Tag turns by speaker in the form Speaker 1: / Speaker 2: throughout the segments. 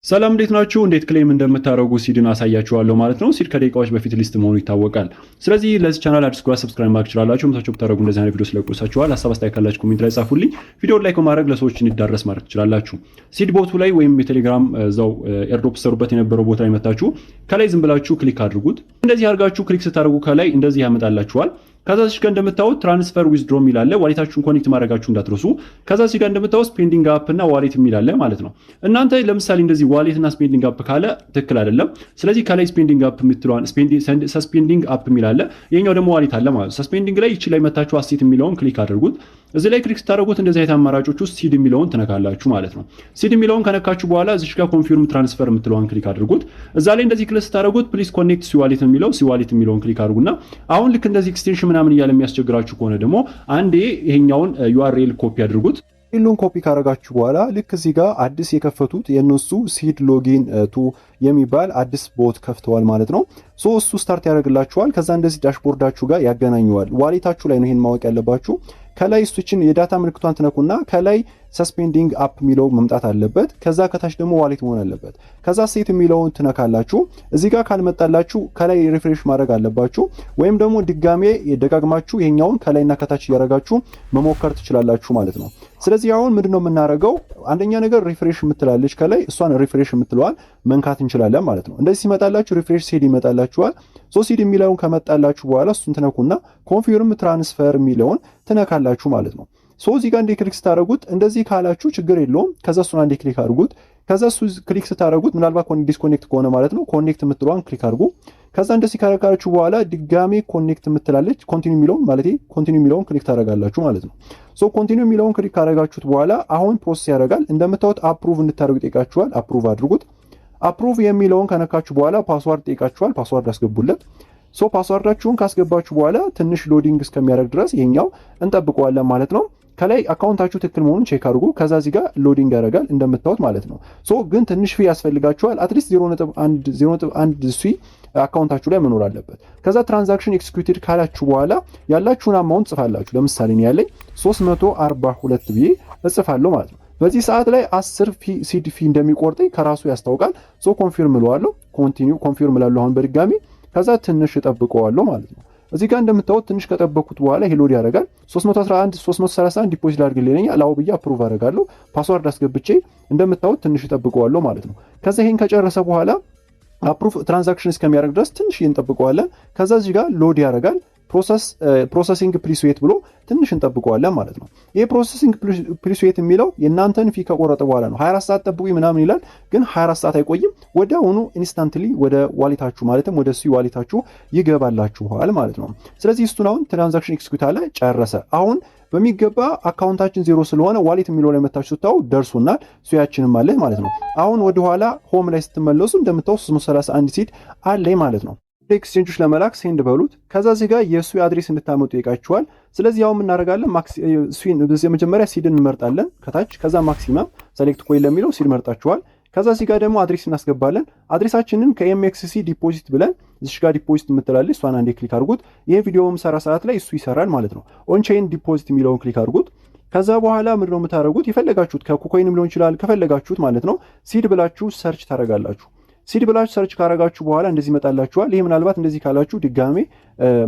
Speaker 1: ሰላም እንዴት ናችሁ? እንዴት ክሌም እንደምታደርጉ ሲድን አሳያችኋለሁ ማለት ነው። ሲድ ከደቂቃዎች በፊት ሊስት መሆኑ ይታወቃል። ስለዚህ ለዚህ ቻናል አዲስ ከሆናችሁ ሰብስክራይብ ማድረግ ትችላላችሁ። መታችሁ ብታደርጉ እንደዚህ አይነት ቪዲዮ ስለቁሳችኋል። ሀሳብ አስተያየት ካላችሁ ኮሜንት ላይ ጻፉልኝ። ቪዲዮ ላይክ በማድረግ ለሰዎች እንዲዳረስ ማድረግ ትችላላችሁ። ሲድ ቦቱ ላይ ወይም የቴሌግራም እዛው ኤርድሮፕ ሰሩበት የነበረው ቦታ ላይ መታችሁ ከላይ ዝም ብላችሁ ክሊክ አድርጉት። እንደዚህ አድርጋችሁ ክሊክ ስታደርጉ ከላይ እንደዚህ ያመጣላችኋል። ከዛ እዚህ ጋር እንደምታዩት ትራንስፈር ዊዝድሮ የሚል አለ። ዋሌታችሁን ኮኔክት ማድረጋችሁ እንዳትረሱ። ከዛ እዚህ ጋር እንደምታዩት ስፔንዲንግ አፕ እና ዋሌት የሚል አለ ማለት ነው። እናንተ ለምሳሌ እንደዚህ ዋሌት እና ስፔንዲንግ አፕ ካለ ትክክል አይደለም። ስለዚህ ከላይ ስፔንዲንግ አፕ የምትለዋን ሰስፔንዲንግ አፕ የሚል አለ። ይሄኛው ደግሞ ዋሌት አለ ማለት ነው። ሰስፔንዲንግ ላይ እቺ ላይ መታችሁ አሴት የሚለውን ክሊክ አድርጉት። እዚህ ላይ ክሊክ ስታደርጉት እንደዚህ አይነት አማራጮች ውስጥ ሲድ የሚለውን ትነካላችሁ ማለት ነው። ሲድ የሚለውን ከነካችሁ በኋላ እዚህ ጋር ኮንፊርም ትራንስፈር የምትለዋን ክሊክ አድርጉት። እዛ ላይ እንደዚህ ክሊክ ስታደርጉት ፕሊዝ ኮኔክት ሲዋሌት ሲዋሌት የሚለውን ክሊክ አድርጉና አሁን ልክ እንደዚህ ኤክስቴንሽን ምናምን እያለ የሚያስቸግራችሁ ከሆነ ደግሞ አንዴ ይሄኛውን ዩአርኤል ኮፒ አድርጉት።
Speaker 2: ሁሉን ኮፒ ካረጋችሁ በኋላ ልክ እዚህ ጋር አዲስ የከፈቱት የነሱ ሲድ ሎጊን ቱ የሚባል አዲስ ቦት ከፍተዋል ማለት ነው። እሱ ስታርት ያደርግላችኋል። ከዛ እንደዚህ ዳሽቦርዳችሁ ጋር ያገናኘዋል። ዋሌታችሁ ላይ ነው ይሄን ማወቅ ያለባችሁ። ከላይ ስዊችን የዳታ ምልክቷን ትነኩና ከላይ ሰስፔንዲንግ አፕ የሚለው መምጣት አለበት። ከዛ ከታች ደግሞ ዋሌት መሆን አለበት። ከዛ ሴት የሚለውን ትነካላችሁ። እዚህ ጋር ካልመጣላችሁ ከላይ ሪፍሬሽ ማድረግ አለባችሁ፣ ወይም ደግሞ ድጋሜ ደጋግማችሁ ይሄኛውን ከላይና ከታች እያደረጋችሁ መሞከር ትችላላችሁ ማለት ነው። ስለዚህ አሁን ምንድነው የምናደርገው? አንደኛ ነገር ሪፍሬሽ የምትላለች ከላይ እሷን ሪፍሬሽ የምትለዋል መንካት እንችላለን ማለት ነው። እንደዚህ ሲመጣላችሁ ሪፍሬሽ ሲድ ይመጣላችኋል። ሲድ የሚለውን ከመጣላችሁ በኋላ እሱን ትነኩና ኮንፊርም ትራንስፈር የሚለውን ትነካላችሁ ማለት ነው። እዚህ ጋር እንደ ክሊክ ስታደርጉት እንደዚህ ካላችሁ ችግር የለውም። ከዛ እሱን አንዴ ክሊክ አድርጉት። ከዛ እሱ ክሊክ ስታደርጉት ምናልባት ዲስኮኔክት ከሆነ ማለት ነው ኮኔክት የምትለዋን ክሊክ አድርጉ። ከዛ እንደዚህ ካረጋችሁ በኋላ ድጋሜ ኮኔክት የምትላለች ኮንቲኒው የሚለውን ማለት ኮንቲኒው የሚለውን ክሊክ ታደርጋላችሁ ማለት ነው። ኮንቲኒው የሚለውን ክሊክ ካደረጋችሁት በኋላ አሁን ፕሮሰስ ያደርጋል። እንደምታዩት አፕሩቭ እንድታደርጉ ይጠይቃችኋል። አፕሩቭ አድርጉት። አፕሩቭ የሚለውን ከነካችሁ በኋላ ፓስዋርድ ይጠይቃችኋል። ፓስዋርድ አስገቡለት። ፓስዋርዳችሁን ካስገባችሁ በኋላ ትንሽ ሎዲንግ እስከሚያደርግ ድረስ ይሄኛው እንጠብቀዋለን ማለት ነው። ከላይ አካውንታችሁ ትክክል መሆኑን ቼክ አድርጉ። ከዛ እዚህ ጋር ሎዲንግ ያደርጋል እንደምታዩት ማለት ነው። ግን ትንሽ ፊ ያስፈልጋችኋል። አትሊስት 0.1 ፊ አካውንታችሁ ላይ መኖር አለበት። ከዛ ትራንዛክሽን ኤክስኪዩቲድ ካላችሁ በኋላ ያላችሁን አማውንት ጽፋላችሁ። ለምሳሌ ነው ያለኝ 342 ብዬ እጽፋለሁ ማለት ነው። በዚህ ሰዓት ላይ 10 ሲድ ፊ እንደሚቆርጠኝ ከራሱ ያስታውቃል። ኮንፊርም እለዋለሁ። ኮንፊርም እላለሁ አሁን በድጋሚ። ከዛ ትንሽ እጠብቀዋለሁ ማለት ነው። እዚህ ጋር እንደምታዩት ትንሽ ከጠበኩት በኋላ ይሄ ሎድ ያደርጋል። 331 ዲፖዚት ላድርግልኝ አላው ብዬ አፕሩቭ አደርጋለሁ። ፓስዋርድ አስገብቼ እንደምታዩት ትንሽ እጠብቀዋለሁ ማለት ነው። ከዛ ይሄን ከጨረሰ በኋላ አፕሩቭ ትራንዛክሽን እስከሚያደርግ ድረስ ትንሽ እንጠብቀዋለን። ከዛ እዚህ ጋር ሎድ ያደርጋል። ፕሮሰሲንግ ፕሊስ ዌት ብሎ ትንሽ እንጠብቀዋለን ማለት ነው። ይሄ ፕሮሰሲንግ ፕሊስ ዌት የሚለው የእናንተን ፊ ከቆረጠ በኋላ ነው። 24 ሰዓት ጠብቁ ምናምን ይላል፣ ግን 24 ሰዓት አይቆይም። ወዲያውኑ ኢንስታንትሊ ወደ ዋሌታችሁ ማለትም ወደ ዋሌታችሁ ይገባላችኋል ማለት ነው። ስለዚህ እሱን አሁን ትራንዛክሽን ኤክስኪዩት አለ ጨረሰ። አሁን በሚገባ አካውንታችን ዜሮ ስለሆነ ዋሌት የሚለው ላይ መታችሁ ስታው ደርሶናል። ሱያችንም አለ ማለት ነው። አሁን ወደኋላ ሆም ላይ ስትመለሱ እንደምታው 331 ሲድ አለ ማለት ነው። ኤክስቼንጆች ለመላክ ሴንድ በሉት። ከዛ እዚህ ጋር የሱ አድሬስ እንድታመጡ ይጠይቃችኋል። ስለዚህ አሁን እናደርጋለን መጀመሪያ ሲድን እንመርጣለን ከታች። ከዛ ማክሲመም ሴሌክት ኮይን ለሚለው ሲድ መርጣችኋል። ከዛ እዚህ ጋር ደግሞ አድሬስ እናስገባለን። አድሬሳችንን ከኤምኤክስሲ ዲፖዚት ብለን እዚህ ጋር ዲፖዚት የምትላለች እሷን አንዴ ክሊክ አድርጉት። ይሄ ቪዲዮ የምሰራ ሰዓት ላይ እሱ ይሰራል ማለት ነው። ኦንቼን ዲፖዚት የሚለውን ክሊክ አድርጉት። ከዛ በኋላ ምንድነው የምታደርጉት? የፈለጋችሁት ከኩኮይንም ሊሆን ይችላል ከፈለጋችሁት ማለት ነው ሲድ ብላችሁ ሰርች ታደርጋላችሁ። ሲድ ብላችሁ ሰርች ካረጋችሁ በኋላ እንደዚህ ይመጣላችኋል። ይሄ ምናልባት እንደዚህ ካላችሁ ድጋሜ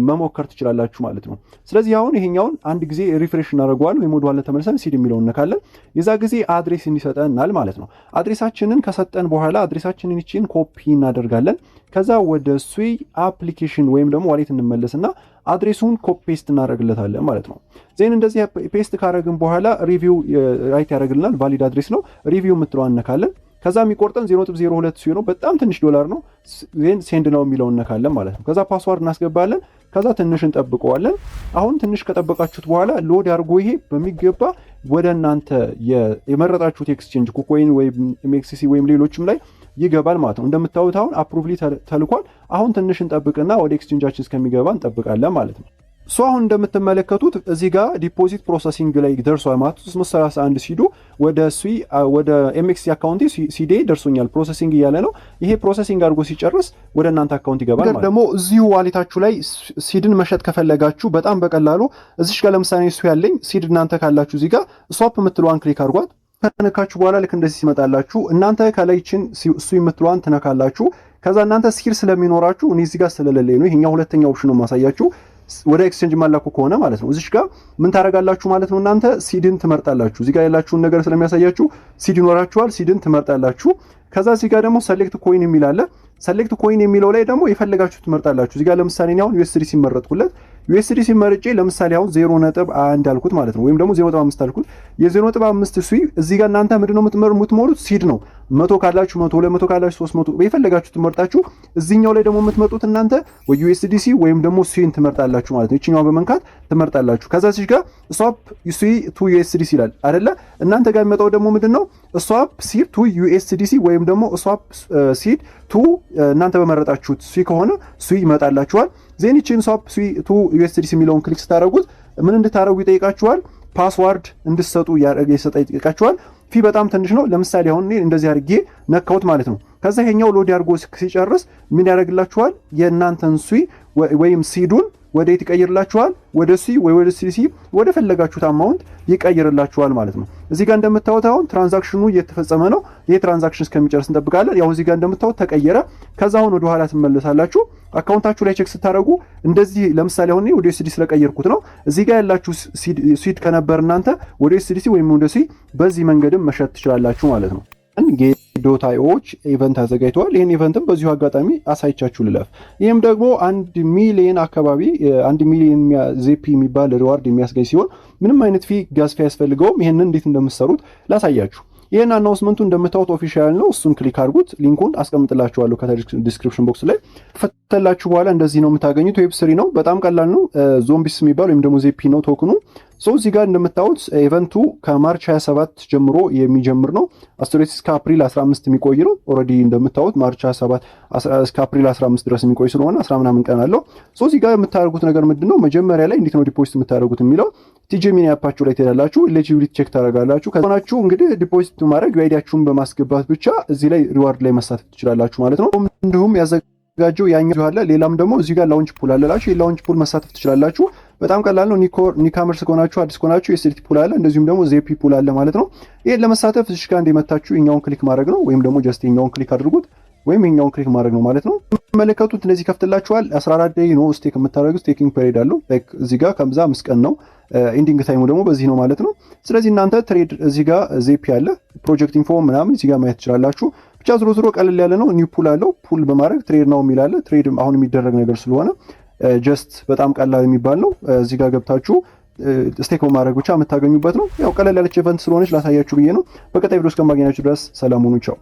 Speaker 2: መሞከር ትችላላችሁ ማለት ነው። ስለዚህ አሁን ይሄኛውን አንድ ጊዜ ሪፍሬሽ እናደርገዋለን ወይም ወደኋላ ተመልሰን ሲድ የሚለውን እንነካለን። የዛ ጊዜ አድሬስ እንዲሰጠናል ማለት ነው። አድሬሳችንን ከሰጠን በኋላ አድሬሳችንን ይቺን ኮፒ እናደርጋለን። ከዛ ወደ ስዊ አፕሊኬሽን ወይም ደግሞ ዋሌት እንመለስና አድሬሱን ኮፒ ፔስት እናደርግለታለን ማለት ነው። ዜን እንደዚህ ፔስት ካረግን በኋላ ሪቪው ራይት ያደርግልናል። ቫሊድ አድሬስ ነው። ሪቪው የምትለዋን እንነካለን። ከዛ የሚቆርጠን 0.02 ሲሆን በጣም ትንሽ ዶላር ነው። ዜን ሴንድ ነው የሚለውን እነካለን ማለት ነው። ከዛ ፓስዋርድ እናስገባለን። ከዛ ትንሽ እንጠብቀዋለን። አሁን ትንሽ ከጠበቃችሁት በኋላ ሎድ አድርጎ ይሄ በሚገባ ወደ እናንተ የመረጣችሁት ኤክስቼንጅ ኩኮይን ወይም ኤምኤክስሲ ወይም ሌሎችም ላይ ይገባል ማለት ነው። እንደምታዩት አሁን አፕሩቭሊ ተልኳል። አሁን ትንሽ እንጠብቅና ወደ ኤክስቼንጃችን እስከሚገባ እንጠብቃለን ማለት ነው። አሁን እንደምትመለከቱት እዚህ ጋር ዲፖዚት ፕሮሰሲንግ ላይ ደርሷል ማለት 331 ሲዱ ወደ ኤምኤክስ አካውንት ሲዴ ደርሶኛል ፕሮሰሲንግ እያለ ነው። ይሄ ፕሮሰሲንግ አድርጎ ሲጨርስ ወደ እናንተ አካውንት ይገባል ማለት ነው። ደግሞ እዚሁ ዋሌታችሁ ላይ ሲድን መሸጥ ከፈለጋችሁ በጣም በቀላሉ እዚሽ ጋር ለምሳሌ እሱ ያለኝ ሲድ እናንተ ካላችሁ እዚህ ጋር ስዋፕ የምትለዋን ክሊክ አድርጓት። ከነካችሁ በኋላ ልክ እንደዚህ ሲመጣላችሁ እናንተ ከላይችን እሱ የምትሏን ትነካላችሁ። ከዛ እናንተ ሲድ ስለሚኖራችሁ እኔ እዚህ ጋር ስለሌለኝ ነው ይሄኛው ሁለተኛው ኦፕሽን ነው ማሳያችሁ። ወደ ኤክስቼንጅ ማላኩ ከሆነ ማለት ነው። እዚሽ ጋር ምን ታረጋላችሁ ማለት ነው እናንተ ሲድን ትመርጣላችሁ። እዚህ ጋር ያላችሁን ነገር ስለሚያሳያችሁ ሲድ ይኖራችኋል፣ ሲድን ትመርጣላችሁ። ከዛ እዚህ ጋር ደግሞ ሰሌክት ኮይን የሚል አለ። ሰሌክት ኮይን የሚለው ላይ ደግሞ የፈለጋችሁ ትመርጣላችሁ። እዚህ ጋር ለምሳሌ እኔ አሁን USDC መረጥኩለት። USDC መርጬ ለምሳሌ አሁን 0.1 አልኩት ማለት ነው፣ ወይም ደግሞ 0.5 አልኩት። የ0.5 ስዊ እዚህ ጋር እናንተ ምንድነው የምትሞሉት ሲድ ነው። 100 ካላችሁ 100፣ 200 ካላችሁ 300 የፈለጋችሁ ትመርጣችሁ። እዚህኛው ላይ ደግሞ የምትመጡት እናንተ ወይ USDC ወይም ደግሞ ስዊን ትመርጣላችሁ ማለት ነው። እቺኛው በመንካት ትመርጣላችሁ። ከዛ እዚህ ጋር ስዋፕ ስዊ ቱ USDC ይላል አይደለ? እናንተ ጋር የሚመጣው ደግሞ ምንድነው ስዋፕ ሲድ ቱ USDC ወይም ደግሞ ስዋፕ ሲድ ቱ እናንተ በመረጣችሁት ስዊ ከሆነ ስዊ ይመጣላችኋል። ዜኒችን ስዋፕ ስዊ ቱ USDC የሚለውን ክሊክ ስታደርጉት ምን እንድታረጉ ይጠይቃችኋል? ፓስዋርድ እንድትሰጡ ይጠይቃችኋል። ፊ በጣም ትንሽ ነው። ለምሳሌ አሁን እኔ እንደዚህ አድርጌ ነካውት ማለት ነው። ከዛ ይሄኛው ሎድ አድርጎ ሲጨርስ ምን ያደርግላችኋል? የእናንተን ስዊ ወይም ሲዱን ወደ የት ይቀይርላችኋል? ወደ ሲ ወይ ወደ ሲሲ ወደ ፈለጋችሁት አማውንት ይቀይርላችኋል ማለት ነው። እዚህ ጋር እንደምታዩት አሁን ትራንዛክሽኑ እየተፈጸመ ነው። ይሄ ትራንዛክሽን እስከሚጨርስ እንጠብቃለን። ያው እዚህ ጋር እንደምታዩት ተቀየረ። ከዛ አሁን ወደ ኋላ ትመለሳላችሁ። አካውንታችሁ ላይ ቼክ ስታደርጉ እንደዚህ ለምሳሌ አሁን ወደ USDC ስለቀየርኩት ነው። እዚህ ጋር ያላችሁ ሲድ ከነበር እናንተ ወደ USDC ወይም ወደ ሲ በዚህ መንገድም መሸጥ ትችላላችሁ ማለት ነው። ጌት.ioዎች ኢቨንት አዘጋጅተዋል። ይህን ኢቨንትም በዚሁ አጋጣሚ አሳይቻችሁ ልለፍ። ይህም ደግሞ 1 ሚሊዮን አካባቢ 1 ሚሊዮን ዜፒ የሚባል ሪዋርድ የሚያስገኝ ሲሆን ምንም አይነት ጋዝ ፊ ያስፈልገውም። ይህንን እንዴት እንደምትሰሩት ላሳያችሁ። ይህን አናውንስመንቱ እንደምታዩት ኦፊሻል ነው። እሱን ክሊክ አድርጉት። ሊንኩን አስቀምጥላችኋለሁ ከዲስክሪፕሽን ቦክስ ላይ። ፈተላችሁ በኋላ እንደዚህ ነው የምታገኙት። ዌብ3 ነው። በጣም ቀላል ነው። ዞምቢስ የሚባል ወይም ደግሞ ዜፒ ነው ቶክኑ። እዚህ ጋር እንደምታዩት ኢቨንቱ ከማርች 27 ጀምሮ የሚጀምር ነው። አስተሬት እስከ አፕሪል 15 የሚቆይ ነው። ኦልሬዲ እንደምታዩት ማርች 27 እስከ አፕሪል 15 ድረስ የሚቆይ ስለሆነ 10 ምናምን ቀን አለው። እዚህ ጋር የምታደርጉት ነገር ምንድነው? መጀመሪያ ላይ እንዴት ነው ዲፖዚት የምታደርጉት የሚለው ቲጂ ሚኒ አፓችሁ ላይ ትሄዳላችሁ። ኤሊጂቢሊቲ ቼክ ታደርጋላችሁ። ከሆናችሁ እንግዲህ ዲፖዚት ማድረግ ዩአይዲያችሁን በማስገባት ብቻ እዚህ ላይ ሪዋርድ ላይ መሳተፍ ትችላላችሁ ማለት ነው። እንዲሁም ያዘጋጀው ያኛው አለ። ሌላም ደግሞ እዚህ ጋር ላውንች ፑል አለላችሁ። የላውንች ፑል መሳተፍ ትችላላችሁ። በጣም ቀላል ነው። ኒካመርስ ከሆናችሁ አዲስ ከሆናችሁ የስሪት ፑል አለ፣ እንደዚሁም ደግሞ ዜፒ ፑል አለ ማለት ነው። ይሄን ለመሳተፍ እዚህ ጋር እንደመታችሁ የኛውን ክሊክ ማድረግ ነው፣ ወይም ደግሞ ጀስት የኛውን ክሊክ አድርጉት፣ ወይም የኛውን ክሊክ ማድረግ ነው ማለት ነው። መለከቱት እንደዚህ ከፍትላችኋል። 14 ዴይ ነው ስቴክ የምታደርጉት። ስቴኪንግ ፔሪድ አለው። ላይክ እዚህ ጋር ከምዛ 5 ቀን ነው። ኢንዲንግ ታይሙ ደግሞ በዚህ ነው ማለት ነው። ስለዚህ እናንተ ትሬድ እዚህ ጋር ዜፒ አለ፣ ፕሮጀክት ኢንፎ ምናምን እዚህ ጋር ማየት ትችላላችሁ። ብቻ ዝሮ ዝሮ ቀለል ያለ ነው። ኒው ፑል አለው። ፑል በማድረግ ትሬድ ነው የሚል አለ። ትሬድ አሁን የሚደረግ ነገር ስለሆነ ጀስት በጣም ቀላል የሚባል ነው። እዚህ ጋር ገብታችሁ ስቴክ በማድረግ ብቻ የምታገኙበት ነው። ያው ቀለል ያለች ኢቨንት ስለሆነች ላሳያችሁ ብዬ ነው። በቀጣይ ቪዲዮ እስከማገኛችሁ ድረስ ሰላም ሁኑ። ቻው።